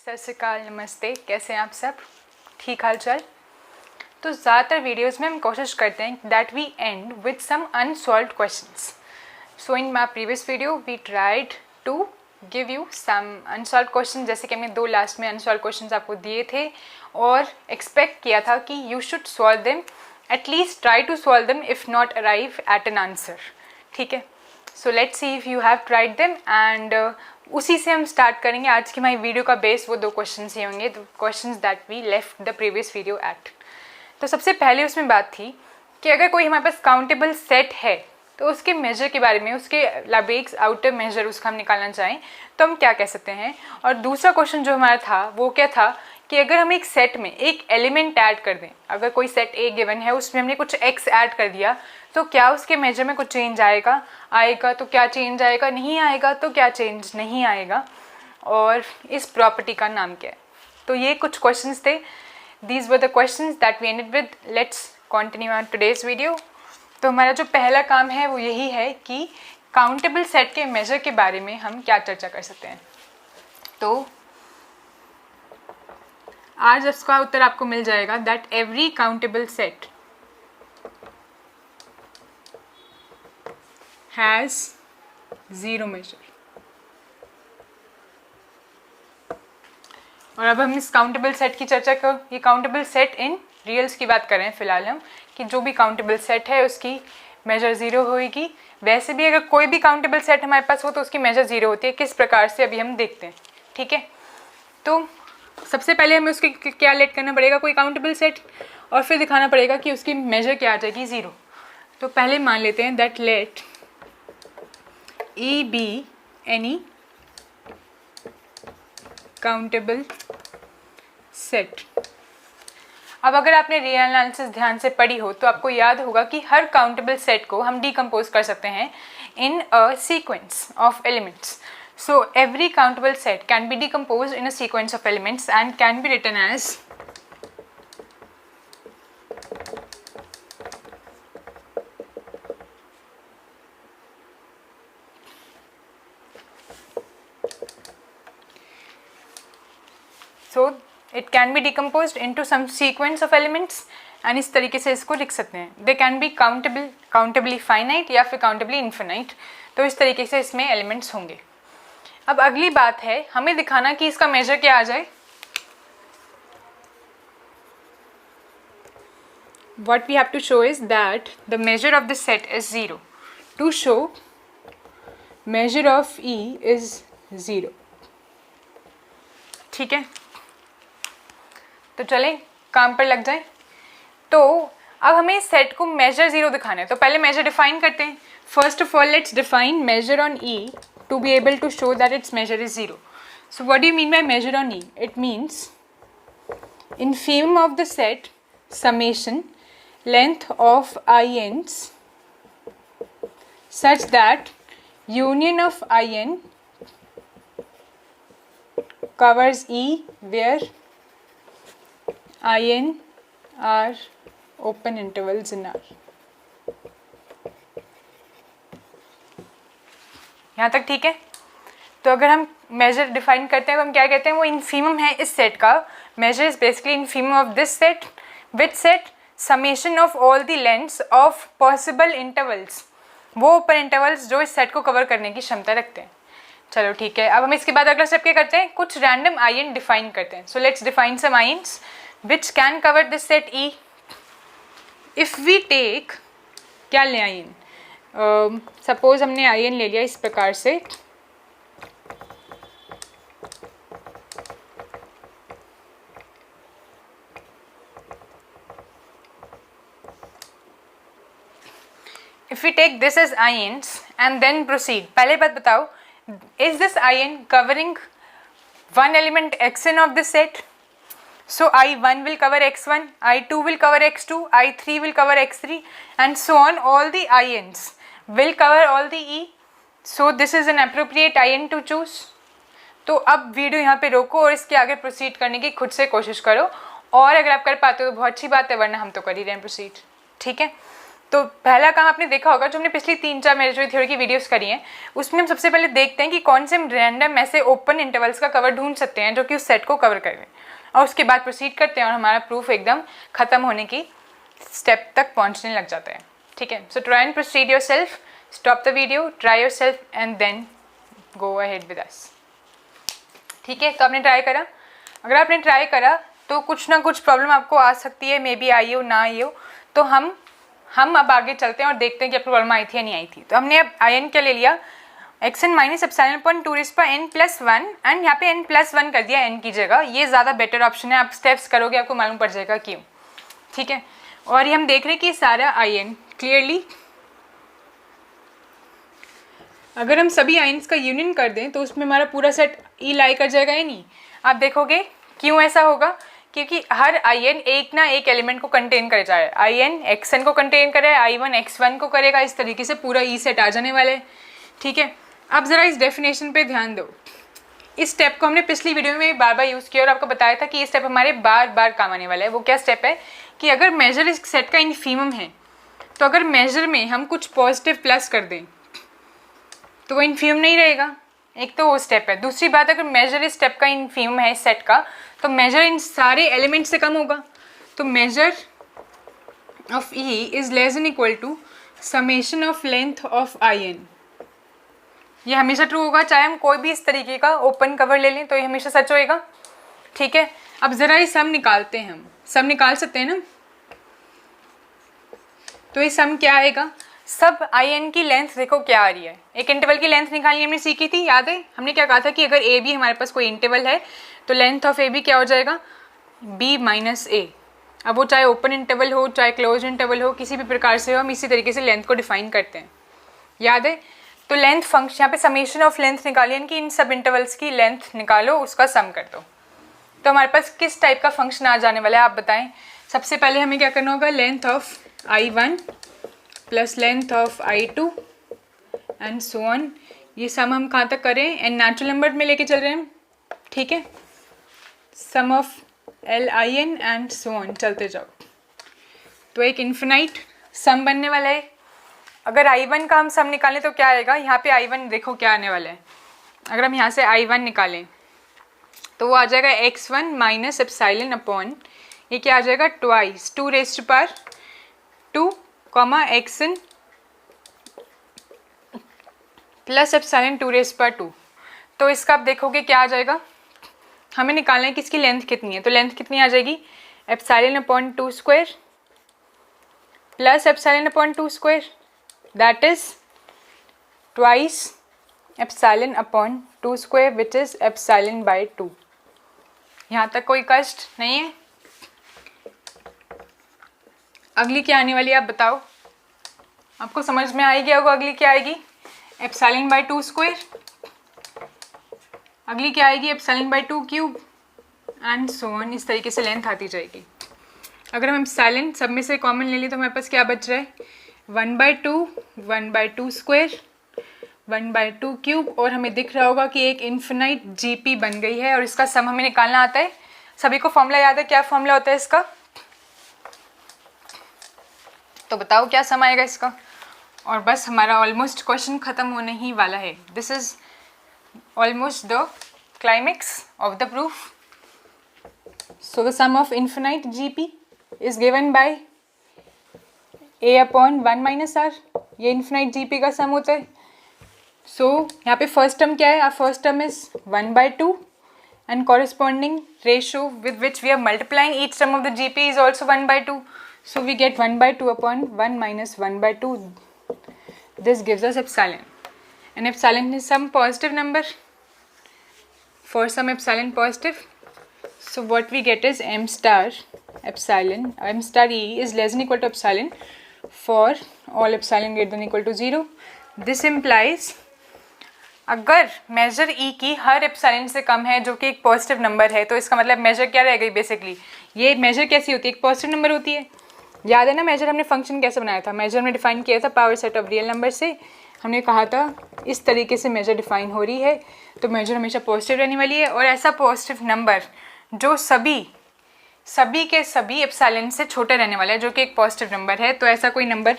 सत श्री अकाल, नमस्ते। कैसे हैं आप सब? ठीक हाल चाल? तो ज़्यादातर वीडियोस में हम कोशिश करते हैं that we end with some unsolved questions. So in my previous video we tried to give you some unsolved question. जैसे कि हमने 2 लास्ट में अनसॉल्व्ड क्वेश्चंस आपको दिए थे और एक्सपेक्ट किया था कि you should solve them, at least try to solve them if not arrive at an answer. ठीक है, so let's see if you have tried them and उसी से हम स्टार्ट करेंगे. आज की हमारी वीडियो का बेस वो 2 क्वेश्चंस ही होंगे, the questions that we left the previous video at. तो सबसे पहले उसमें बात थी कि अगर कोई हमारे पास काउंटेबल सेट है तो उसके मेजर के बारे में, उसके लाबेक्स आउटर मेजर उसका हम निकालना चाहें तो हम क्या कह सकते हैं. और दूसरा क्वेश्चन जो हमारा था वो क्या था कि अगर हम एक सेट में एक एलिमेंट ऐड कर दें, अगर कोई सेट ए गिवन है उसमें हमने कुछ एक्स ऐड कर दिया तो क्या उसके मेजर में कुछ चेंज आएगा तो क्या चेंज आएगा, नहीं आएगा तो क्या चेंज नहीं आएगा, और इस प्रॉपर्टी का नाम क्या है. तो ये कुछ क्वेश्चंस थे. These were the questions that we ended with. Let's continue on today's video. तो हमारा जो पहला काम है वो यही है कि काउंटेबल सेट के मेजर के बारे में हम क्या चर्चा कर सकते हैं. तो आज इसका उत्तर आपको मिल जाएगा that every countable set has 0 measure. और अब हम इस काउंटेबल सेट की चर्चा कर, ये काउंटेबल सेट इन रियल्स की बात कर रहे हैं फिलहाल हम, कि जो भी काउंटेबल सेट है उसकी मेजर 0 होगी. वैसे भी अगर कोई भी काउंटेबल सेट हमारे पास हो तो उसकी मेजर 0 होती है. किस प्रकार से अभी हम देखते हैं. ठीक है, तो सबसे पहले हमें उसके क्या लेट करना पड़ेगा, कोई काउंटेबल सेट, और फिर दिखाना पड़ेगा कि उसकी मेजर क्या आ जाएगी, 0. तो पहले मान लेते हैं that let A be any countable set. अब अगर आपने रियल एनालिसिस ध्यान से पढ़ी हो तो आपको याद होगा कि हर काउंटेबल सेट को हम डिकम्पोज कर सकते हैं in a sequence of elements. So every countable set can be decomposed in a sequence of elements and can be written as so it can be decomposed into some sequence of elements and इस तरीके से इसको लिख सकते हैं. They can be countably finite या फिर countably infinite. तो इस तरीके से इसमें elements होंगे. अब अगली बात है हमें दिखाना कि इसका मेजर क्या आ जाए. What we have to show is that the measure of the set is 0. To show measure of E is 0. ठीक है, तो चलें काम पर लग जाए. तो अब हमें इस सेट को मेजर 0 दिखाना है तो पहले मेजर डिफाइन करते हैं. First of all let's define major on E to be able to show that its measure is 0. So what do you mean by measure on E? It means in film of the set summation length of INs such that union of IN covers E where IN are open intervals in R. यहाँ तक ठीक है. तो अगर हम major define करते हैं तो हम क्या कहते हैं, वो इनफीमम है इस सेट का. Measure is basically infimum of this set with set summation of all the lengths of possible intervals, वो ओपन इंटरवल्स जो इस सेट को कवर करने की क्षमता रखते हैं. चलो ठीक है, अब हम इसके बाद अगला स्टेप क्या करते हैं, कुछ रैंडम आयन डिफाइन करते हैं. So let's define some I ns which can cover this set E. If we take, क्या लें आयन, सपोज हमने आयन ले लिया इस प्रकार से. If we take this as ions and then proceed, पहले बात बताओ, is this ion covering one element xn of this set? So I1 will cover x1, I2 will cover x2, I3 will cover x3 and so on. All the ions will cover all the E. So this is an appropriate ion to choose. तो अब video यहाँ पे रोको और इसके आगे proceed करने की खुद से कोशिश करो, और अगर आप कर पाते हो तो बहुत अच्छी बात है, वरना हम तो कर ही रहे हैं प्रोसीड. ठीक है, तो पहला काम आपने देखा होगा, जो हमने पिछली 3-4 मेजर थ्योरी की वीडियोस करी हैं, उसमें हम सबसे पहले देखते हैं कि कौन से हम रैंडम ऐसे ओपन इंटरवल्स का कवर ढूंढ सकते हैं जो कि उस सेट को कवर करें, और उसके बाद प्रोसीड करते हैं और हमारा प्रूफ एकदम खत्म होने की स्टेप तक पहुंचने लग जाता है। ठीक है, so try and proceed yourself, stop the video, try yourself and then go ahead with us. ठीक है, तो आपने ट्राई करा। अगर आपने ट्राई करा तो कुछ ना कुछ प्रॉब्लम आपको आ सकती है, मे बी आई हो ना आई हो, तो हम अब आगे चलते हैं और देखते हैं कि आपको प्रॉब्लम आई थी या नहीं आई थी। तो हमने अब आई एन क्या ले लिया, x n minus epsilon upon 2n+1 and यहाँ पे n+1 कर दिया n की जगह। ये ज़्यादा बेटर ऑप्शन है, आप स्टेप्स करोगे आपको मालूम पड़ जाएगा क्यों। ठीक है, और ये हम देख रहे हैं कि सारा आई एन क्लियरली, अगर हम सभी आइंस का यूनियन कर दें तो उसमें हमारा पूरा सेट ई लाई कर जाएगा या नहीं। आप देखोगे क्यों ऐसा होगा, क्योंकि हर आई एन एक ना एक एलिमेंट को कंटेन कर जा रहा है। आई एन एक्स एन को कंटेन करे, i1 x1 को करेगा, इस तरीके से पूरा ई सेट आ जाने वाला है। ठीक है, अब ज़रा इस डेफिनेशन पे ध्यान दो। इस स्टेप को हमने पिछली वीडियो में बार बार यूज़ किया और आपको बताया था कि ये स्टेप हमारे बार बार काम आने वाला है। वो क्या स्टेप है कि अगर मेजर इस सेट का इनफीमम है, तो अगर मेजर में हम कुछ पॉजिटिव प्लस कर दें तो वो इनफीमम नहीं रहेगा। एक तो वो स्टेप है। दूसरी बात, अगर मेजर इस स्टेप का इनफीमम है इस सेट का, तो मेजर इन सारे एलिमेंट से कम होगा। तो measure of E is less than equal to summation of length of I n. ये हमेशा ट्रू होगा, चाहे हम कोई भी इस तरीके का ओपन कवर ले लें तो ये हमेशा सच होएगा। ठीक है, अब ज़रा ये सम निकालते हैं। हम सम निकाल सकते हैं ना, तो ये सम क्या आएगा, सब आई एन की लेंथ देखो क्या आ रही है। एक इंटरवल की लेंथ निकालनी हमने सीखी थी, याद है? हमने क्या कहा था कि अगर ए बी हमारे पास कोई इंटरवल है तो लेंथ ऑफ ए बी क्या हो जाएगा, बी माइनस ए। अब वो चाहे ओपन इंटरवल हो चाहे क्लोज इंटरवल हो, किसी भी प्रकार से हो, हम इसी तरीके से लेंथ को डिफाइन करते हैं, याद है? तो लेंथ फंक्शन, यहाँ पे समेशन ऑफ लेंथ निकालिए कि इन सब इंटरवल्स की लेंथ निकालो, उसका सम कर दो। तो हमारे पास किस टाइप का फंक्शन आ जाने वाला है आप बताएं। सबसे पहले हमें क्या करना होगा, length of I1 plus length of I2 and so on. ये सम हम कहाँ तक करें, एन नेचुरल नंबर में लेके चल रहे हैं। ठीक है, sum of LIN and so on, चलते जाओ। तो एक इन्फिनाइट सम बनने वाला है। अगर I1 का हम सम निकालें तो क्या आएगा, यहाँ पे I1 देखो क्या आने वाला है। अगर हम यहाँ से I1 निकालें तो वो आ जाएगा x1 माइनस एप्सिलॉन अपॉन, ये क्या आ जाएगा, twice 2 raised power 2 comma xn plus epsilon 2 raised power 2। तो इसका आप देखोगे क्या आ जाएगा, हमें निकालना है कि इसकी लेंथ कितनी है। तो लेंथ कितनी आ जाएगी, epsilon upon 2 square plus epsilon upon 2 square, that is twice epsilon upon 2 square which is epsilon bye 2। यहाँ तक कोई कष्ट नहीं है। अगली क्या आने वाली है आप बताओ, आपको समझ में आएगी होगा अगली क्या आएगी, एप्सिलॉन बाय 2 स्क्वायर। अगली क्या आएगी, epsilon bye 2 cube and so on. इस तरीके से लेंथ आती जाएगी। अगर हम एप्सिलॉन सब में से कॉमन ले लें तो हमारे पास क्या बच रहा है, 1/2 1/2 स्क्वायर 1/2 क्यूब, और हमें दिख रहा होगा कि एक इन्फिनाइट जीपी बन गई है और इसका सम हमें निकालना आता है। सभी को फॉर्मूला याद है, क्या फॉर्मूला होता है इसका, तो बताओ क्या सम आएगा इसका। और बस हमारा ऑलमोस्ट क्वेश्चन खत्म होने ही वाला है। This is almost the climax of the proof. So the sum of infinite GP is given by a upon 1 minus r. ये इन्फिनाइट जीपी का सम होता है। सो यहाँ पे फर्स्ट टर्म क्या है, first term is 1/2 and corresponding ratio with which we are multiplying each term of the GP is also 1/2. So we get 1/2 upon 1 minus 1/2. This gives us epsilon. And epsilon is some positive number. For some epsilon positive. So what we get is m star epsilon. M star e is less than equal to epsilon for all epsilon greater than equal to 0. This implies अगर major E की हर epsilon से कम है जो कि एक positive number है, तो इसका मतलब मेजर क्या रह गई, बेसिकली ये मेजर कैसी होती है, एक पॉजिटिव नंबर होती है। याद है ना मेजर हमने फंक्शन कैसे बनाया था, मेजर हमने डिफाइन किया था power set of real number से। हमने कहा था इस तरीके से मेजर डिफाइन हो रही है तो मेजर हमेशा पॉजिटिव रहने वाली है, और ऐसा पॉजिटिव नंबर जो सभी सभी के सभी एप्सिलॉन से छोटे रहने वाला है, जो कि एक पॉजिटिव नंबर है। तो ऐसा कोई नंबर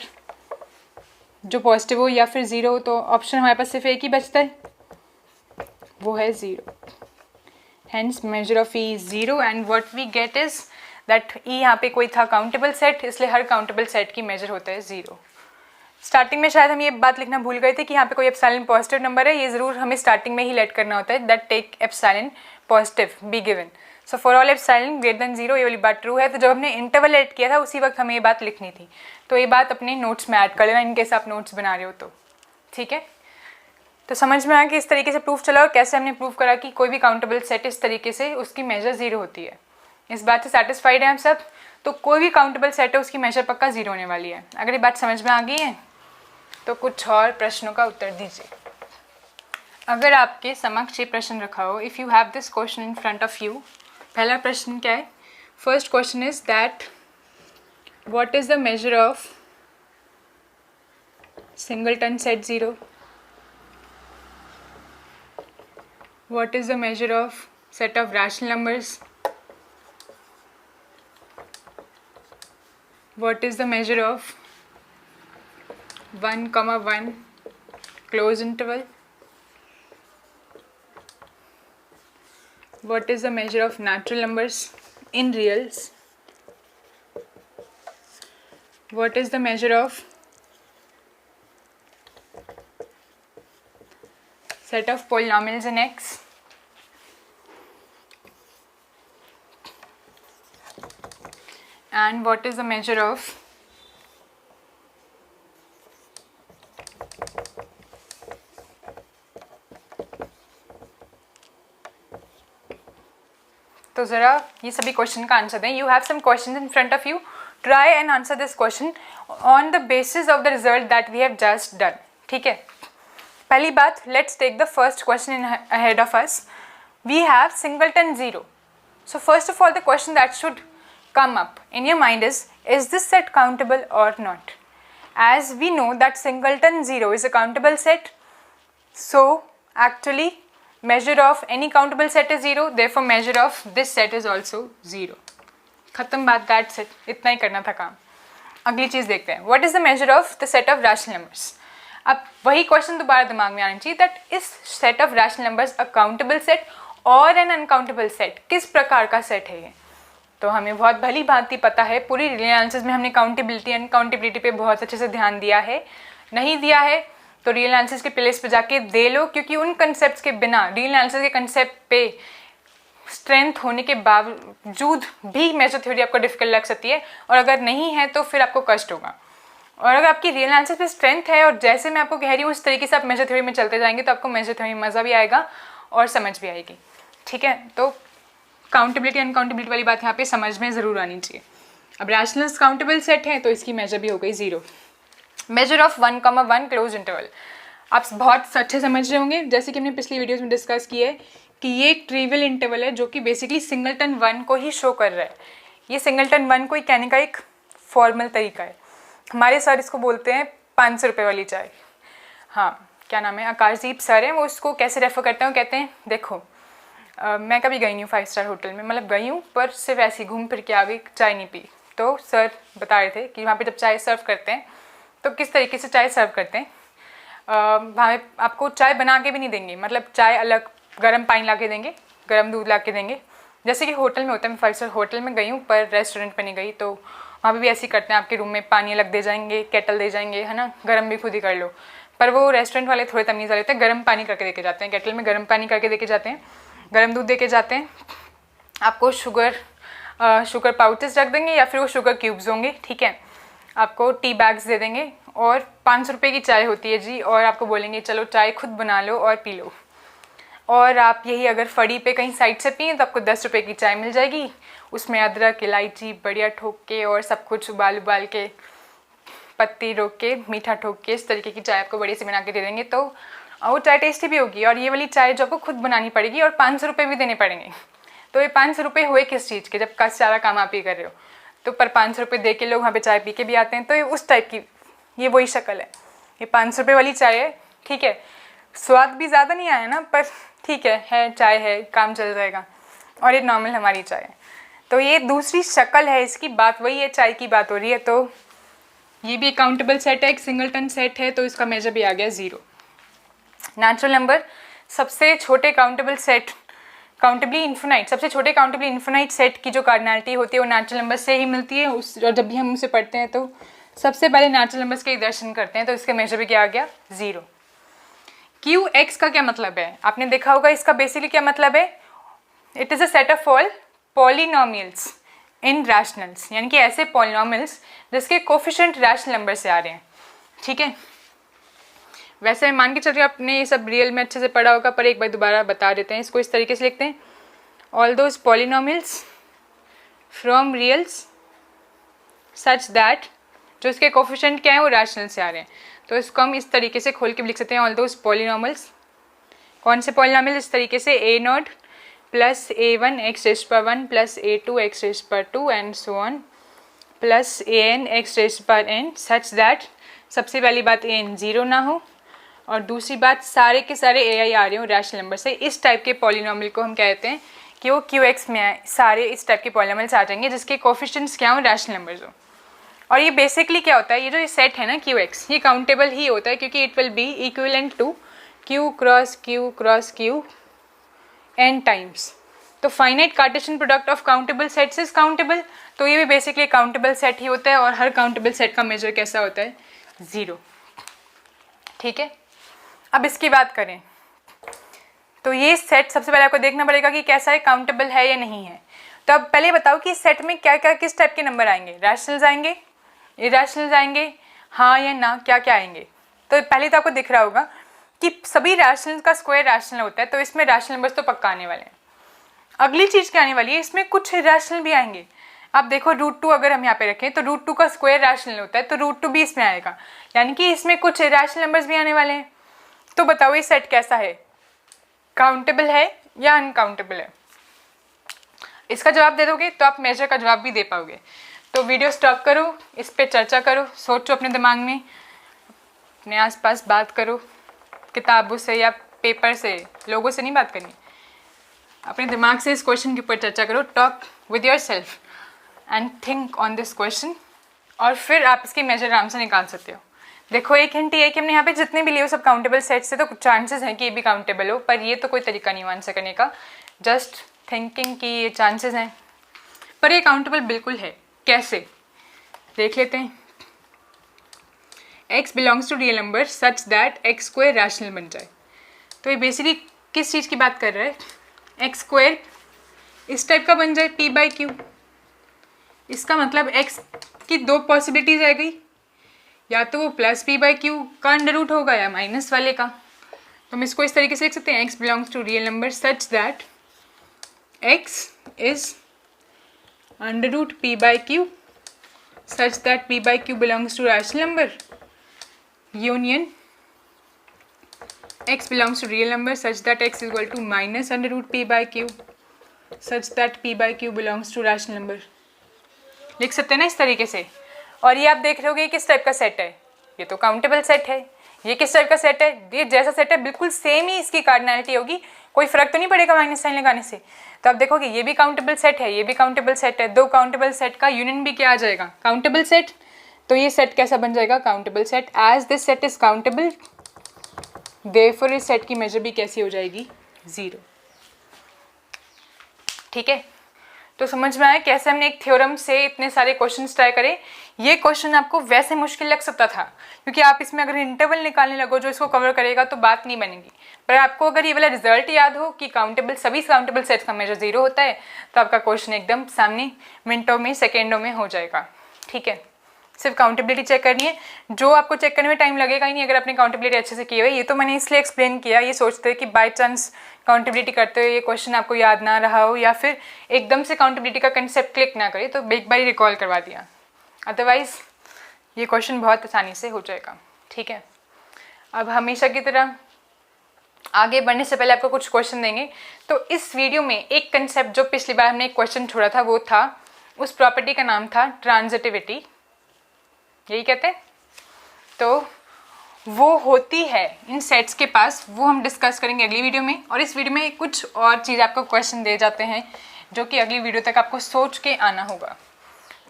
जो पॉजिटिव हो या फिर ज़ीरो हो, तो ऑप्शन हमारे पास सिर्फ एक ही बचता है, वो है zero. Hence measure of E is zero and what we get is that E यहाँ पे कोई था काउंटेबल सेट, इसलिए हर काउंटेबल सेट की मेजर होता है ज़ीरो। स्टार्टिंग में शायद हम ये बात लिखना भूल गए थे कि यहाँ पे कोई एप्सिलॉन पॉजिटिव नंबर है, ये ज़रूर हमें स्टार्टिंग में ही लेट करना होता है, that take epsilon positive be given. So for all epsilon greater than zero, ये वाली बात ट्रू है। तो जब हमने इंटरवल ऐड किया था उसी वक्त हमें ये बात लिखनी थी, तो ये बात अपने नोट्स में ऐड कर लेना इनकेस आप नोट्स बना रहे हो तो, ठीक है। तो समझ में आया कि इस तरीके से प्रूफ चला और कैसे हमने प्रूव करा कि कोई भी काउंटेबल सेट इस तरीके से उसकी मेजर ज़ीरो होती है। इस बात से सेटिस्फाइड हैं हम सब? तो कोई भी काउंटेबल सेट है उसकी मेजर पक्का ज़ीरो होने वाली है। अगर ये बात समझ में आ गई है तो कुछ और प्रश्नों का उत्तर दीजिए। अगर आपके समक्ष ये प्रश्न रखा हो, if you have this question in front of you, पहला प्रश्न क्या है? First question is that what is the measure of singleton set zero? What is the measure of set of rational numbers? What is the measure of 1, 1 closed interval? What is the measure of natural numbers in reals? What is the measure of set of polynomials in X? And what is the measure of तो ज़रा ये सभी question का answer दें। You have some question in front of you, try and answer this question on the basis of the result that we have just done, ठीक है। पहली बात, let's take the first question in ahead of us. We have singleton zero. So first of all the question that should come up in your mind is this set countable or not? As we know that singleton 0 is a countable set, so actually measure of any countable set is 0, therefore measure of this set is also 0. खत्म बात, that's it, इतना ही करना था काम। अगली चीज़ देखते हैं, what is the measure of the set of rational numbers? अब वही क्वेश्चन दोबारा दिमाग में आना चाहिए दैट इस set of rational numbers a countable set और an uncountable set, किस प्रकार का सेट है ये? तो हमें बहुत भली भांति पता है, पूरी रियल एनालिसिस में हमने काउंटेबिलिटी अनकाउंटेबिलिटी पे बहुत अच्छे से ध्यान दिया है। नहीं दिया है तो रियल एनालिसिस के प्लेलिस्ट पे जाके दे लो, क्योंकि उन कंसेप्ट्स के बिना, रियल एनालिसिस के कंसेप्ट पे स्ट्रेंथ होने के बावजूद भी मेजर थ्योरी आपको डिफिकल्ट लग सकती है, और अगर नहीं है तो फिर आपको कष्ट होगा। और अगर आपकी रियल एनालिसिस पे स्ट्रेंथ है और जैसे मैं आपको कह रही हूँ उस तरीके से आप मेजर थ्योरी में चलते जाएंगे तो आपको मेजर थ्योरी में मज़ा भी आएगा और समझ भी आएगी, ठीक है। तो काउंटेबिलिटी अनकाउंटेबिलिटी वाली बात यहाँ पे समझ में ज़रूर आनी चाहिए। अब रैशनल्स काउंटेबल सेट है तो इसकी मेजर भी हो गई 0। मेजर ऑफ 1, 1 क्लोज इंटरवल, आप बहुत अच्छे समझ रहे होंगे, जैसे कि हमने पिछली वीडियोस में डिस्कस की है कि ये एक ट्रिवियल इंटरवल है जो कि बेसिकली सिंगलटन 1 को ही शो कर रहा है। ये सिंगलटन 1 को कहने का एक फॉर्मल तरीका है। हमारे सर इसको बोलते हैं 500 रुपये वाली चाय। हाँ, क्या नाम है, आकाशदीप सर हैं, वो उसको कैसे रेफर करते हैं, वो कहते हैं देखो मैं कभी गई नहीं हूँ 5 स्टार होटल में, मतलब गई हूँ पर सिर्फ ऐसे ही घूम फिर के आ गई, चाय नहीं पी। तो सर बता रहे थे कि वहाँ पे जब चाय सर्व करते हैं तो किस तरीके से चाय सर्व करते हैं। वहाँ आपको चाय बना के भी नहीं देंगे, मतलब चाय अलग गर्म पानी ला के देंगे, गर्म दूध ला के देंगे, जैसे कि होटल में होता है। मैं 5 स्टार होटल में गई हूँ पर रेस्टोरेंट पर नहीं गई, तो वहाँ पर भी ऐसे ही करते हैं, आपके रूम में पानी अलग दे जाएंगे, केटल दे जाएंगे, है ना, गर्म भी खुद ही कर लो। पर वो रेस्टोरेंट वाले थोड़े तमीज़ वाले होते हैं, गर्म पानी करके देके जाते हैं, केटल में गर्म पानी करके देके जाते हैं, गर्म दूध देके जाते हैं। आपको शुगर पाउचेस रख देंगे या फिर वो शुगर क्यूब्स होंगे, ठीक है। आपको टी बैग्स दे देंगे और 500 रुपये की चाय होती है जी, और आपको बोलेंगे चलो चाय खुद बना लो और पी लो। और आप यही अगर फड़ी पे कहीं साइड से पिए तो आपको 10 रुपये की चाय मिल जाएगी, उसमें अदरक इलायची बढ़िया ठोक के और सब कुछ उबाल के पत्ती रोक के मीठा ठोक के इस तरीके की चाय आपको बढ़िया से बना के दे देंगे। तो वो चाय टेस्टी भी होगी, और ये वाली चाय जो आपको खुद बनानी पड़ेगी और 500 रुपये भी देने पड़ेंगे। तो ये 500 रुपये हुए किस चीज़ के, जब का सारा काम आप ही कर रहे हो, तो पर 500 रुपये दे के लोग वहाँ पे चाय पी के भी आते हैं। तो ये उस टाइप की, ये वही शक्ल है, ये 500 रुपये वाली चाय है, ठीक है। स्वाद भी ज़्यादा नहीं आया ना, पर ठीक है चाय है, काम चल जाएगा, और ये नॉर्मल हमारी चाय है। तो ये दूसरी शक्ल है इसकी, बात वही है, चाय की बात हो रही है। तो ये भी काउंटेबल सेट है, एक सिंगलटन सेट है, तो इसका मेजर भी आ गया 0। नेचुरल नंबर, सबसे छोटे काउंटेबल सेट, काउंटेबली इन्फिनाइट, सबसे छोटे काउंटेबली इन्फिनाइट सेट की जो कार्डिनलिटी होती है वो नेचुरल नंबर से ही मिलती है। और जब भी हम उसे पढ़ते हैं तो सबसे पहले नेचुरल नंबर्स के दर्शन करते हैं, तो इसके मेजर भी क्या आ गया 0। क्यू एक्स का क्या मतलब है, आपने देखा होगा इसका बेसिकली क्या मतलब है, it is a set of all polynomials in rationals, यानी कि ऐसे पॉलिनोमियल्स जिसके कोफिशिएंट रैशनल नंबर से आ रहे हैं। ठीक है, वैसे मान के चल रही हूँ आपने ये सब रियल में अच्छे से पढ़ा होगा, पर एक बार दोबारा बता देते हैं इसको। इस तरीके से लिखते हैं, all those polynomials from reals such that, जो इसके कोफिशिएंट क्या है वो रैशनल से आ रहे हैं। तो इसको हम इस तरीके से खोल के भी लिख सकते हैं, ऑल दोज पॉलिनोमियल्स, कौन से पॉलिनोमियल, इस तरीके से a0 plus a1 x⁻1 plus a2 x⁻2 and so on plus an x⁻n such that, सबसे पहली बात an 0 ना हो, और दूसरी बात सारे के सारे ai आ रहे हो रैशनल नंबर से। इस टाइप के पॉलिनोमियल को हम कहते हैं कि वो QX में है, सारे इस टाइप के पॉलिनोमियल्स आ जाएंगे जिसके कोफिशिएंट्स क्या हो, रैशनल नंबर्स हो। और ये बेसिकली क्या होता है, ये जो ये सेट है ना QX, ये काउंटेबल ही होता है क्योंकि it will be equivalent to Q cross Q n times. तो finite cartesian product of countable sets is countable, तो ये भी बेसिकली काउंटेबल सेट ही होता है, और हर काउंटेबल सेट का मेजर कैसा होता है 0। ठीक है, अब इसकी बात करें तो ये सेट सबसे पहले आपको देखना पड़ेगा कि कैसा है, काउंटेबल है या नहीं है। तो अब पहले बताओ कि इस सेट में क्या क्या किस टाइप के नंबर आएंगे, रैशनल्स आएंगे, इरैशनल्स आएंगे, हाँ या ना, क्या क्या आएंगे। तो पहले तो आपको दिख रहा होगा कि सभी रैशनल्स का स्क्वायर रैशनल होता है, तो इसमें रैशनल नंबर्स तो पक्का आने वाले हैं। अगली चीज़ क्या आने वाली है, इसमें कुछ इरैशनल भी आएंगे। आप देखो √2 अगर हम यहाँ पे रखें तो √2 का स्क्वायर रैशनल होता है, तो √2 भी इसमें आएगा, यानी कि इसमें कुछ इरैशनल नंबर्स भी आने वाले हैं। तो बताओ ये सेट कैसा है, काउंटेबल है या अनकाउंटेबल है। इसका जवाब दे दोगे तो आप मेजर का जवाब भी दे पाओगे। तो वीडियो स्टॉप करो, इस पर चर्चा करो, सोचो अपने दिमाग में, अपने आसपास बात करो, किताबों से या पेपर से, लोगों से नहीं बात करनी, अपने दिमाग से इस क्वेश्चन के ऊपर चर्चा करो। Talk with your self and think on this question, और फिर आप इसकी मेजर आराम से निकाल सकते हो। देखो एक हिंट ये है कि हमने यहाँ पे जितने भी लिए हो सब काउंटेबल सेट से, तो चांसेस हैं कि ये भी काउंटेबल हो, पर ये तो कोई तरीका नहीं आंसर करने का, जस्ट थिंकिंग कि ये चांसेस हैं, पर ये काउंटेबल बिल्कुल है। कैसे देख लेते हैं। x belongs to real number such that x square rational बन जाए। तो ये बेसिकली किस चीज़ की बात कर रहा है, x स्क्वायर इस टाइप का बन जाए p/q। इसका मतलब x की दो पॉसिबिलिटीज आ गई, या तो वो प्लस p/q का अंडर रूट होगा या माइनस वाले का। तो हम इसको इस तरीके से लिख सकते हैं, x belongs to real number such that x is under root p/q such that p/q belongs to rational number union x belongs to real number such that x is equal to minus under root p/q such that p/q belongs to rational number। लिख सकते हैं ना इस तरीके से। और ये आप देख रहे होगे ये किस टाइप का सेट है, ये तो काउंटेबल सेट है। ये किस टाइप का सेट है, ये जैसा सेट है बिल्कुल सेम ही इसकी कार्डिनलिटी होगी, कोई फर्क तो नहीं पड़ेगा माइनस साइन लगाने से। तो आप देखोगे ये भी काउंटेबल सेट है, ये भी काउंटेबल सेट है, दो काउंटेबल सेट का यूनियन भी क्या आ जाएगा, काउंटेबल सेट। तो ये सेट कैसा बन जाएगा, countable set. As this set is countable therefore इस सेट की मेजर भी कैसी हो जाएगी, 0। ठीक है, तो समझ में आया कैसे हमने एक थ्योरम से इतने सारे क्वेश्चंस ट्राई करे। ये क्वेश्चन आपको वैसे मुश्किल लग सकता था क्योंकि आप इसमें अगर इंटरवल निकालने लगो जो इसको कवर करेगा तो बात नहीं बनेगी, पर आपको अगर ये वाला रिजल्ट याद हो कि काउंटेबल सभी काउंटेबल सेट्स का मेजर 0 होता है, तो आपका क्वेश्चन एकदम सामने मिनटों में सेकेंडों में हो जाएगा। ठीक है, सिर्फ काउंटेबिलिटी चेक करनी है, जो आपको चेक करने में टाइम लगेगा ही नहीं अगर आपने काउंटेबिलिटी अच्छे से की हुई। ये तो मैंने इसलिए एक्सप्लेन किया, ये सोचते हैं कि बाय चांस काउंटेबिलिटी करते हुए ये क्वेश्चन आपको याद ना रहा हो या फिर एकदम से काउंटेबिलिटी का कंसेप्ट क्लिक ना करे, तो एक बार रिकॉल करवा दिया, अदरवाइज ये क्वेश्चन बहुत आसानी से हो जाएगा। ठीक है, अब हमेशा की तरह आगे बढ़ने से पहले आपको कुछ क्वेश्चन देंगे। तो इस वीडियो में एक कंसेप्ट जो पिछली बार हमने एक क्वेश्चन छोड़ा था वो था, उस प्रॉपर्टी का नाम था ट्रांजिटिविटी, यही कहते हैं। तो वो होती है इन सेट्स के पास, वो हम डिस्कस करेंगे अगली वीडियो में। और इस वीडियो में कुछ और चीज़ आपको क्वेश्चन दे जाते हैं जो कि अगली वीडियो तक आपको सोच के आना होगा।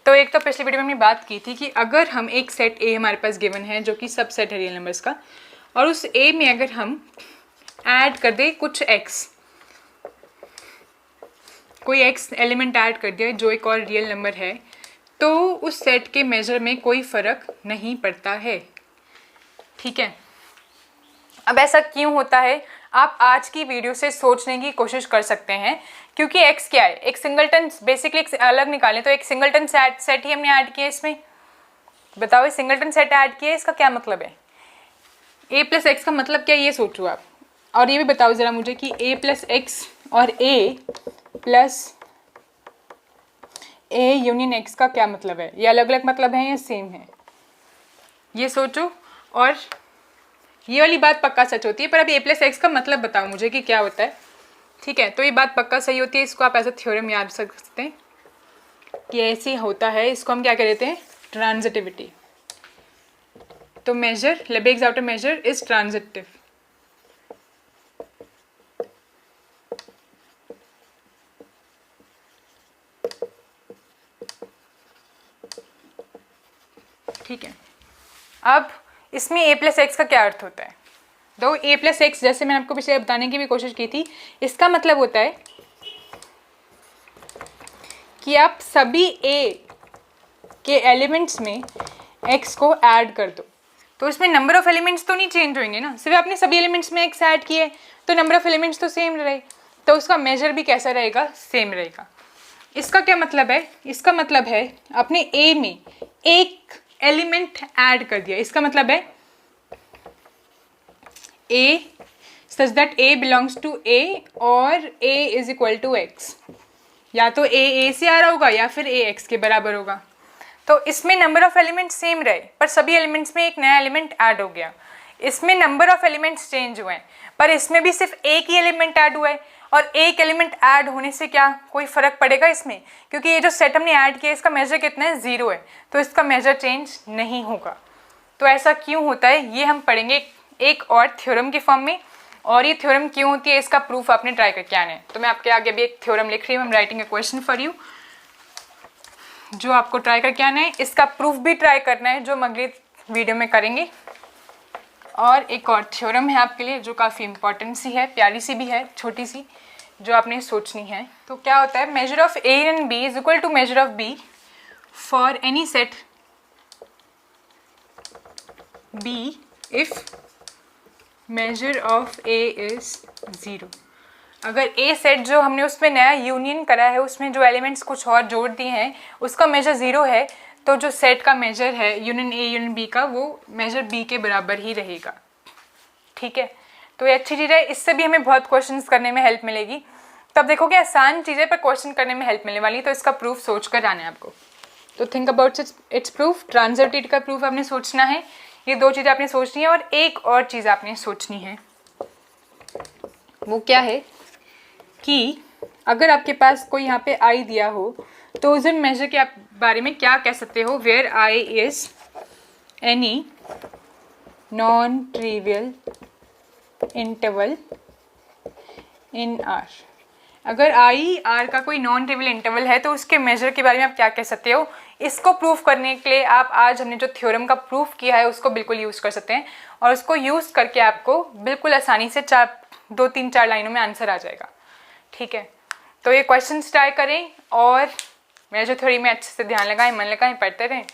तो एक तो पिछली वीडियो में हमने बात की थी कि अगर हम एक सेट ए हमारे पास गिवन है जो कि सब सेट है रियल नंबर्स का, और उस ए में अगर हम ऐड कर दें कुछ एक्स, कोई एक्स एलिमेंट ऐड कर दिया जो एक और रियल नंबर है, तो उस सेट के मेजर में कोई फ़र्क नहीं पड़ता है। ठीक है, अब ऐसा क्यों होता है आप आज की वीडियो से सोचने की कोशिश कर सकते हैं, क्योंकि x क्या है, एक सिंगलटन, बेसिकली एक अलग निकालें तो एक सिंगलटन सेट ही हमने ऐड किया इसमें। बताओ, ये सिंगलटन सेट ऐड किया, इसका क्या मतलब है? a प्लस एक्स का मतलब क्या है ये सोचो आप, और ये भी बताओ ज़रा मुझे कि a प्लस एक्स और a plus a union x का क्या मतलब है? ये अलग अलग मतलब है या सेम है? ये सोचो, और ये वाली बात पक्का सच होती है, पर अब a प्लस एक्स का मतलब बताओ मुझे कि क्या होता है। ठीक है, तो ये बात पक्का सही होती है, इसको आप एज अ थ्योरम याद रख सकते हैं कि ऐसे होता है। इसको हम क्या कह देते हैं? ट्रांजिटिविटी। तो measure, Lebesgue's outer measure is transitive. ठीक है, अब इसमें a प्लस एक्स का क्या अर्थ होता है? दो a प्लस एक्स, जैसे मैंने आपको पिछले बताने की भी कोशिश की थी, इसका मतलब होता है कि आप सभी a के एलिमेंट्स में x को ऐड कर दो। तो इसमें नंबर ऑफ एलिमेंट्स तो नहीं चेंज होंगे ना, सिर्फ आपने सभी एलिमेंट्स में x ऐड किए तो नंबर ऑफ एलिमेंट्स तो सेम रहे, तो उसका मेजर भी कैसा रहेगा? सेम रहेगा। इसका क्या मतलब है? इसका मतलब है आपने a में एक एलिमेंट ऐड कर दिया, इसका मतलब है a such that a belongs to a और a is equal to x, या तो a से आ रहा होगा या फिर a x के बराबर होगा। तो इसमें नंबर ऑफ एलिमेंट सेम रहे पर सभी एलिमेंट्स में एक नया एलिमेंट ऐड हो गया। इसमें नंबर ऑफ एलिमेंट्स चेंज हुए हैं पर इसमें भी सिर्फ एक ही एलिमेंट ऐड हुआ है, और एक एलिमेंट ऐड होने से क्या कोई फ़र्क पड़ेगा इसमें? क्योंकि ये जो सेट हमने ऐड किया इसका मेजर कितना है? 0 है, तो इसका मेजर चेंज नहीं होगा। तो ऐसा क्यों होता है ये हम पढ़ेंगे एक और थ्योरम के फॉर्म में, और ये थ्योरम क्यों होती है इसका प्रूफ आपने ट्राई करके आना है। तो मैं आपके आगे अभी एक थ्योरम लिख रही हूँ, I am writing a question for you, जो आपको ट्राई करके आना है। इसका प्रूफ भी ट्राई करना है जो हम अगली वीडियो में करेंगे। और एक और थ्योरम है आपके लिए जो काफ़ी इंपॉर्टेंट सी है, प्यारी सी भी है, छोटी सी, जो आपने सोचनी है। तो क्या होता है? Measure of A and B is equal to measure of B for any set B if measure of A is 0। अगर ए सेट जो हमने उसमें नया यूनियन करा है, उसमें जो एलिमेंट्स कुछ और जोड़ दिए हैं, उसका मेजर 0 है, तो जो सेट का मेजर है यूनियन ए यूनियन बी का, वो मेजर बी के बराबर ही रहेगा। ठीक है, तो ये अच्छी चीज़ है, इससे भी हमें बहुत क्वेश्चंस करने में हेल्प मिलेगी। तब देखो कि आसान चीज़ें पर क्वेश्चन करने में हेल्प मिलने वाली, तो इसका प्रूफ सोच कर आना है आपको। तो think about it's proof. Transitivity का प्रूफ आपने सोचना है, ये दो चीज़ें आपने सोचनी है, और एक और चीज़ आपने सोचनी है, वो क्या है कि अगर आपके पास कोई यहाँ पे आई दिया हो तो उस मेजर के आप बारे में क्या कह सकते हो? Where I is any non trivial interval in R. अगर आई आर का कोई नॉन ट्रिवियल इंटरवल है तो उसके मेजर के बारे में आप क्या कह सकते हो? इसको प्रूफ करने के लिए आप आज हमने जो थ्योरम का प्रूफ किया है उसको बिल्कुल यूज़ कर सकते हैं, और उसको यूज़ करके आपको बिल्कुल आसानी से 2-3-4 लाइनों में आंसर आ जाएगा। ठीक है, तो ये क्वेश्चंस ट्राई करें और मेजर थ्योरी में अच्छे से ध्यान लगाएं, मन लगाएं, पढ़ते रहें,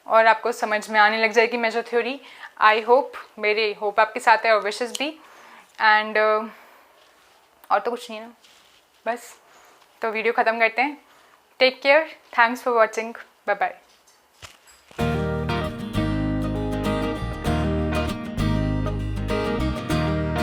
और आपको समझ में आने लग जाएगी मेजर थ्योरी। आई होप, मेरे होप आपके साथ है और विशेस भी, एंड और तो कुछ नहीं ना, बस। तो वीडियो ख़त्म करते हैं। Take care, thanks for watching, bye bye.